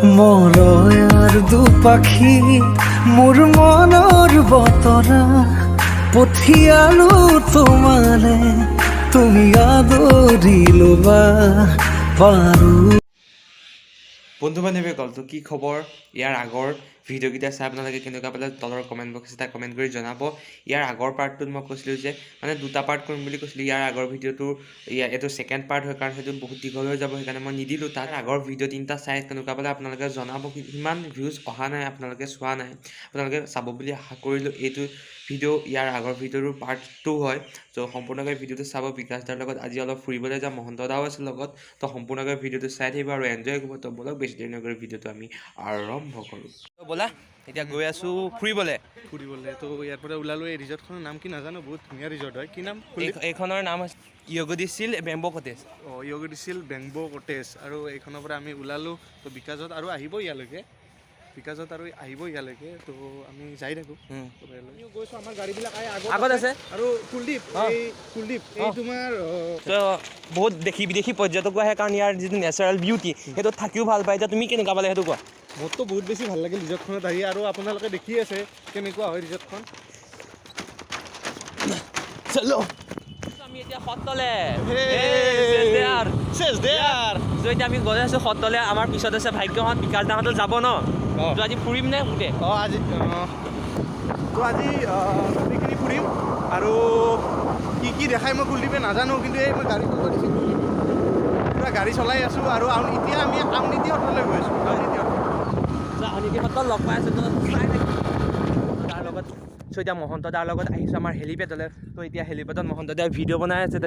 মৰয়াৰ দুপাখি মোৰ মনৰ বতৰা পঠিয়ালো তোমালে তুমি আদৰি ল'বা পাৰো। বন্ধু বান্ধৱীসকলতো কি খবৰ? ইয়াৰ আগৰ ভিডিঅ'কেইটা চাই আপোনালোকে কেনেকুৱা পালে তলৰ কমেণ্ট বক্স এটা কমেণ্ট কৰি জনাব। ইয়াৰ আগৰ পাৰ্টটোত মই কৈছিলোঁ যে মানে দুটা পাৰ্ট কৰিম বুলি কৈছিলোঁ। ইয়াৰ আগৰ ভিডিঅ'টো এইটো ছেকেণ্ড পাৰ্ট হয়, কাৰণ সেইটো বহুত দীঘল হৈ যাব, সেইকাৰণে মই নিদিলোঁ। তাৰ আগৰ ভিডিঅ' তিনিটা চাই কেনেকুৱা পালে আপোনালোকে জনাব। ইমান ভিউজ অহা নাই, আপোনালোকে চোৱা নাই, আপোনালোকে চাব বুলি আশা কৰিলোঁ। এইটো ভিডিঅ' ইয়াৰ আগৰ ভিডিঅ'টোৰ পাৰ্ট 2 হয়। ত' সম্পূৰ্ণকৈ ভিডিঅ'টো চাব। বিকাশ দাৰ লগত আজি অলপ ফুৰিবলৈ যাম, মহন্ত দাও আছে লগত। ত' সম্পূৰ্ণকৈ ভিডিঅ'টো চাই থাকিব আৰু এনজয় কৰিব। ত' বলক বেছি দেৰি নকৰি ভিডিঅ'টো আমি আৰম্ভ কৰোঁ। ব'লা এতিয়া গৈ আছোঁ ফুৰিবলৈ। তো ইয়াৰ পৰা ওলালোঁ। এই ৰিজৰ্টখনৰ নাম কি নাজানো, বহুত ধুনীয়া ৰিজৰ্ট হয়। কি নাম? এইখনৰ নাম হৈছে য়গদিছিল বেম্বো কটেজ। য়গদিছিল বেম্বো কটেজ। আৰু এইখনৰ পৰা আমি ওলালোঁ। তো বিকাশত আৰু আহিব ইয়ালৈকে, তো আমি যাই থাকোঁ। গৈছোঁ, আমাৰ গাড়ীবিলাক আগত আছে। আৰু কুলদীপ এই তোমাৰ বহুত দেশী বিদেশী পৰ্যটকো আহে, কাৰণ ইয়াৰ যিটো নেচাৰেল বিউটি সেইটো থাকিও ভাল পায়। এতিয়া তুমি কেনেকুৱা পালে সেইটো কোৱা? মোৰতো বহুত বেছি ভাল লাগিল ৰিজৰ্টখনত আহি, আৰু আপোনালোকে দেখি আছে কেনেকুৱা হয় ৰিজৰ্টখন। আমি এতিয়া সত্ৰলে এতিয়া আমি গৈ আছোঁ সত্ৰলে। আমাৰ পিছত আছে ভাগ্যহঁত, বিকাশ দাহঁতো যাব ন। তো আজি ফুৰিম নে গোটে? আজি গোটেইখিনি ফুৰিম। আৰু কি দেখাই মই কুলদীপে নাজানো, কিন্তু এই মই গাড়ী পুৰা গাড়ী চলাই আছোঁ। আৰু এতিয়া আমি আউনীতি সত্ৰলৈ গৈ আছোঁ। আউনীতি সত্ৰত লগ পাই আছোঁ তাৰ লগত। চ' এতিয়া মহন্ত দাৰ লগত আহিছোঁ আমাৰ হেলিপেডলৈ। ত' এতিয়া হেলিপেডত মহন্ত দাই ভিডিঅ' বনাই আছে।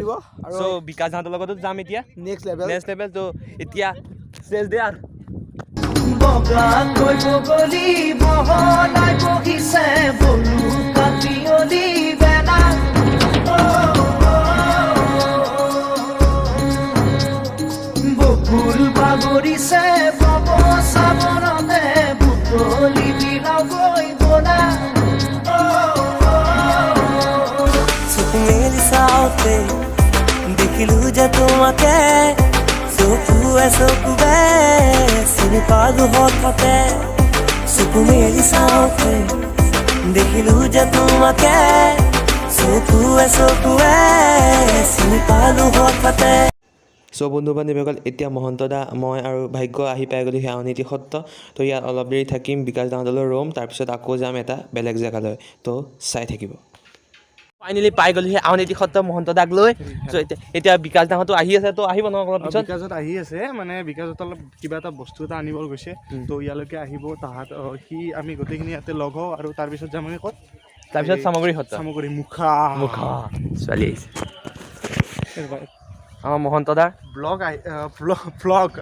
চ' বিকাশ দাহঁতৰ লগতো যাম এতিয়া নেক্সট লেভেল। ত' এতিয়া চেজ দে আৰু বগাকৈ বগলী বহলাই বহিছে বলু কাটিয়লি বেলা বকুল বাগৰিছে বব চাবৰতে বুটলি বিলাগৈ বলা চকু মেলি চাওঁতে দেখিলো যে তোমাকে চকুৱে চিনি পালো হঠাতে চকু মেলি চাওঁতে দেখিলো যে তোমাকে চকুৱে চিনি পালো হঠাতে। চ' বন্ধু বান্ধৱীসকল, এতিয়া মহন্ত দা, মই আৰু ভাগ্য আহি পাই গ'লোঁ সেই আউনীতি সত্ৰ। তো ইয়াত অলপ দেৰি থাকিম, বিকাশ দাহঁতলৈ ৰ'ম, তাৰপিছত আকৌ যাম এটা বেলেগ জেগালৈ। তো চাই থাকিব। ফাইনেলি পাই গ'লোঁ সেই আউনীতি সত্ৰ মহন্ত দাক লৈ। চ' এতিয়া বিকাশ দাহঁতো আহি আছে, তো আহিব ন অলপ পিছত। বিকাশত আহি আছে, মানে বিকাশত অলপ কিবা এটা বস্তু এটা আনিব গৈছে। তো ইয়ালৈকে আহিব তাহাঁত, আমি গোটেইখিনি ইয়াতে লগ হওঁ। আৰু তাৰপিছত যাম আমি ক'ত? তাৰপিছত চামগুৰি সত্ৰ। মুখা ছোৱালী আহিছে আমাৰ মহন্ত দাৰ ব্লগ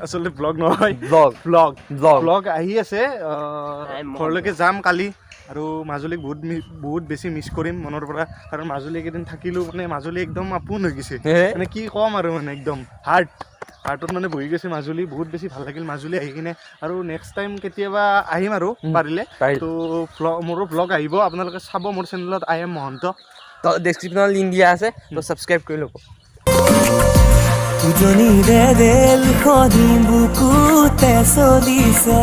আচলতে ব্লগ নহয়, ব্লগ আহি আছে। ঘৰলৈকে যাম কালি। আৰু মাজুলীক বহুত বেছি মিছ কৰিম মনৰ পৰা, কাৰণ মাজুলী কেইদিন থাকিলোঁ, মানে মাজুলী একদম আপোন হৈ গৈছে। মানে কি ক'ম আৰু, মানে একদম হাৰ্টত মানে বহি গৈছে মাজুলী। বহুত বেছি ভাল লাগিল মাজুলী আহি কিনে। আৰু নেক্সট টাইম কেতিয়াবা আহিম আৰু পাৰিলে। তো মোৰো ব্লগ আহিব, আপোনালোকে চাব মোৰ চেনেলত I am মহন্ত। ডেছক্ৰিপশ্যনত লিংক দিয়া আছে, তো ছাবস্ক্ৰাইব কৰি ল'ব। উজনিৰে ৰেলখনি বুকুতে চলিছে,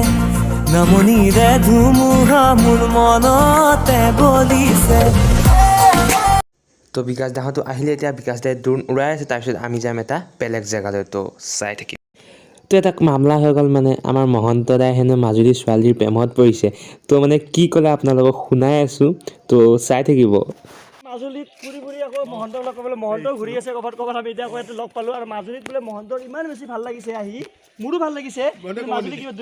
নামনিৰে ধুমুহা মোৰ মনতে বলিছে। তো বিকাশ দাহঁতো আহিলে, এতিয়া বিকাশ দাই ড্ৰোন উৰাই আছে। তাৰপিছত আমি যাম এটা বেলেগ জেগালৈ, তো চাই থাকিম। তো এটা মামলা হৈ গ'ল, মানে আমাৰ মহন্ত দাই হেনো মাজুলী ছোৱালীৰ প্ৰেমত পৰিছে। তো মানে কি ক'লে আপোনালোকক শুনাই আছোঁ, তো চাই থাকিব। মাজুলীত ফুৰি আকৌ মহন্তৰ লগ পাবলৈ, মহন্ত ঘূৰি আছে ক'ৰবাত আমি এতিয়া আকৌ ইয়াতে লগ পালোঁ। আৰু মাজুলীত বোলে মহন্তৰ ইমান বেছি ভাল লাগিছে আহি, মোৰো ভাল লাগিছে। মাজুলী কিবা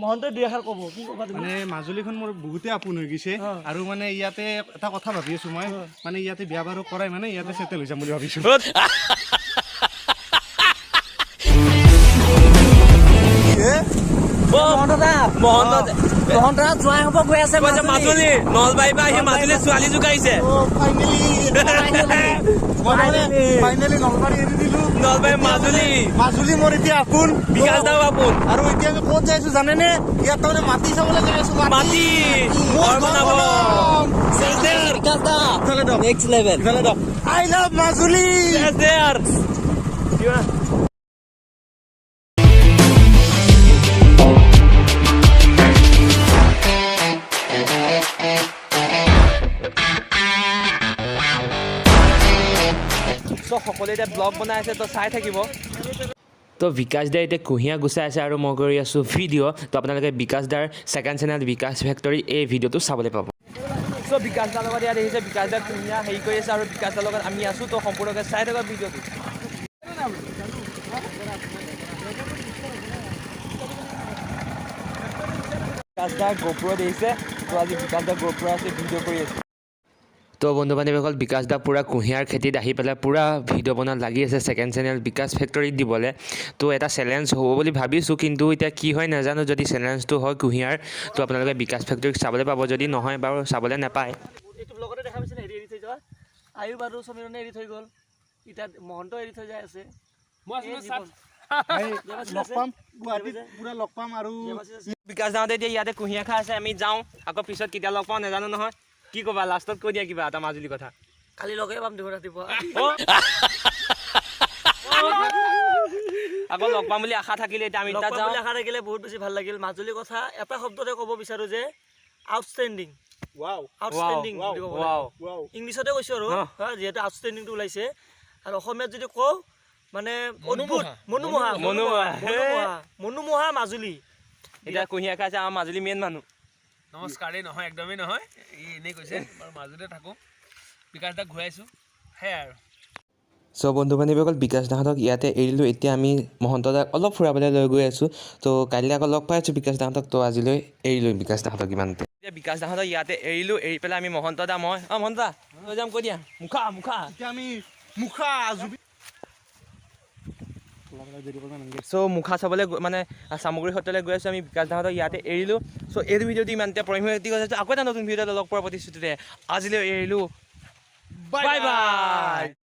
মহন্তই দুই এষাৰ ক'ব, কি ক'বা তুমি? মানে মাজুলীখন মোৰ বহুতেই আপোন হৈ গৈছে। আৰু মানে ইয়াতে এটা কথা ভাবি আছোঁ মই, মানে ইয়াতে বিয়া বাৰু কৰাই মানে ইয়াতে চেটেল হৈ যাম বুলি ভাবিছোঁ। মহন্ত জোৱাই হ'ব গৈ আছে মাজুলী নলবাৰীৰ পৰা আহি মাজুলীত ছোৱালী জোকাইছে। নলবাৰী মাজুলী মোৰ এতিয়া আপোন, বিকাশ দাও আপোন। আৰু এতিয়া আমি ক'ত যাই আছো জানেনে? ইয়াত তাৰমানে মাটি চাবলৈ যাই আছো। মাটি next level. I love Majuli. সকলোৱে এতিয়া ব্লগ বনাই আছে তো চাই থাকিব তো বিকাশ দাই এতিয়া কুঁহিয়া গুচাই আছে আৰু মই কৰি আছোঁ ভিডিঅ' তো আপোনালোকে বিকাশ দাৰ ছেকেণ্ড চেনেল বিকাশ ফেক্টৰী এই ভিডিঅ'টো চাবলৈ পাব চ' বিকাশ দাৰ লগত ইয়াত দেখিছে বিকাশ দাৰ কুঁহিয়া হেৰি কৰি আছে আৰু বিকাশ দাৰ লগত আমি আছোঁ তো সম্পূৰ্ণকৈ চাই থকা ভিডিঅ'টো বিকাশ দাৰ গোপুৰ দেখিছে তো আজি বিকাশ দাৰ গোপুৰ আছে ভিডিঅ' কৰি আছে তো বন্ধু বান্ধৱীসকল বিকাশ দা পূৰা কুঁহিয়াৰ খেতিত আহি পেলাই পূৰা ভিডিঅ' বনাত লাগি আছে ছেকেণ্ড চেনেল বিকাশ ফেক্টৰীত দিবলৈ তো এটা চেলেঞ্জ হ'ব বুলি ভাবিছোঁ কিন্তু এতিয়া কি হয় নাজানো যদি চেলেঞ্জটো হয় কুঁহিয়াৰ তো আপোনালোকে বিকাশ ফেক্টৰীক চাবলৈ পাব যদি নহয় বাৰু চাবলৈ নাপায় এইটো ব্লগতে দেখা পাইছে হেৰি এৰি থৈ যোৱা আয়ু বাৰু সমীৰণে এৰি থৈ গ'ল এতিয়া মহন্ত এৰি থৈ যাই আছে বিকাশ দাহঁতে এতিয়া ইয়াতে কুঁহিয়াৰ খাই আছে আমি যাওঁ আকৌ পিছত কেতিয়া লগ পাওঁ নাজানো নহয় কি ক'বা লাষ্টত কৈ দিয়া কিবা এটা মাজুলী কথা কালি লগে পাম দেখোন ৰাতিপুৱা আকৌ লগ পাম বুলি আশা থাকিলে এতিয়া আমি তাত যাওঁ আশা থাকিলে বহুত বেছি ভাল লাগিল মাজুলীৰ কথা এটা শব্দতে ক'ব বিচাৰোঁ যে আউটষ্টেণ্ডিং আউটষ্টেণ্ডিং বুলি ক'ব ইংলিছতে কৈছোঁ আৰু যিহেতু আউটষ্টেণ্ডিংটো ওলাইছে আৰু অসমীয়াত যদি কওঁ মানে অদ্ভুত মনোমোহা মাজুলী এতিয়া কুঁহিয়াৰ খাইছে আমাৰ মাজুলী মেইন মানুহ নমস্কাৰেই নহয় একদমেই নহয় এনেই কৈছে বাৰু মাজতে থাকোঁ বিকাশ দাক ঘূৰাইছোঁ সেয়াই আৰু চ' বন্ধু বান্ধৱীসকল বিকাশ দাহঁতক ইয়াতে এৰিলোঁ এতিয়া আমি মহন্ত দাক অলপ ফুৰাবলৈ লৈ গৈ আছোঁ তো কাইলৈ আকৌ লগ পাই আছোঁ বিকাশ দাহঁতক তো আজিলৈ এৰিলোঁ বিকাশ দাহঁতক ইমানতে এতিয়া বিকাশ দাহঁতক ইয়াতে এৰিলোঁ এৰি পেলাই আমি মহন্ত দা মই মহন্ত দা লৈ যাম কৈ দিয়া এতিয়া আমি মুখা চ' মুখা চাবলৈ মানে সামগ্ৰী সত্ৰলৈ গৈ আছোঁ আমি বিকাশ দাহঁতক ইয়াতে এৰিলোঁ চ' এইটো ভিডিঅ'টো ইমানতে পৰিমেতি কৈছোঁ আকৌ এটা নতুন ভিডিঅ'তে লগ পোৱাৰ প্ৰতিশ্ৰুতিৰে আজিলৈ এৰিলোঁ বাই বাই